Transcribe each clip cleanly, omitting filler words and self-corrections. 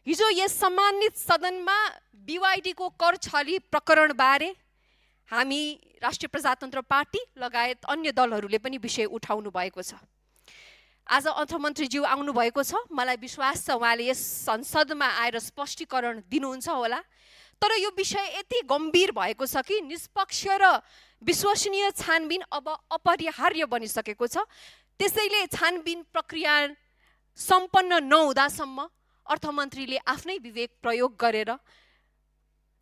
हिजो यस सम्मानित सदनमा BYD को कर छली प्रकरणबारे हामी राष्ट्रिय प्रजातन्त्र पार्टी लगायत अन्य दलहरूले पनि विषय उठाउनु भएको छ। आज अर्थमन्त्रीज्यू आउनु भएको छ, मलाई विश्वास छ उहाँले यस संसदमा आएर स्पष्टीकरण दिनुहुन्छ होला। तर यो विषय यति गम्भीर भएको छ कि निष्पक्ष र विश्वसनीय छानबिन अब अपरिहार्य बनिसकेको छ। त्यसैले छानबिन प्रक्रिया सम्पन्न नहुँदासम्म अर्थमन्त्रीले आफ्नै विवेक प्रयोग गरेर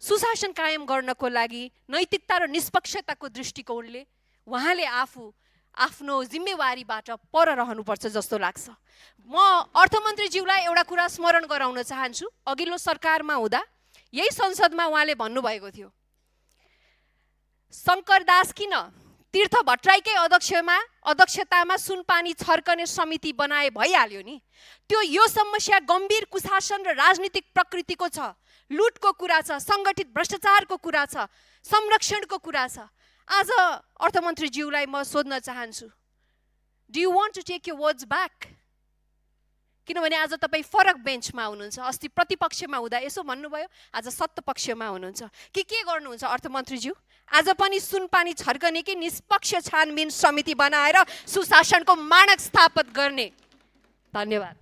सुशासन कायम गर्नको लागि नैतिकता र निष्पक्षताको दृष्टिकोणले उहाँले आफ्नो जिम्मेवारीबाट पर रहनुपर्छ जस्तो लाग्छ। म अर्थमन्त्रीज्यूलाई एउटा कुरा स्मरण गराउन चाहन्छु। अघिल्लो सरकारमा हुँदा यही संसदमा उहाँले भन्नुभएको थियो, शङ्करदास किन तीर्थ भट्टराईकै अध्यक्षतामा सुनपानी छर्कने समिति बनाए भइहाल्यो नि। त्यो यो समस्या गम्भीर कुशासन र राजनीतिक प्रकृतिको छ, लुटको कुरा छ, सङ्गठित भ्रष्टाचारको कुरा छ, संरक्षणको कुरा छ। आज अर्थमन्त्रीज्यूलाई म सोध्न चाहन्छु, do you want to take your words back? किनभने आज तपाईँ फरक बेन्चमा हुनुहुन्छ। अस्ति प्रतिपक्षमा हुँदा यसो भन्नुभयो, आज सत्तापक्षमा हुनुहुन्छ। के गर्नुहुन्छ अर्थमन्त्रीज्यू? आज पनि सुनपानी छर्कने कि निष्पक्ष छानबिन समिति बनाएर सुशासनको मानक स्थापित गर्ने? धन्यवाद।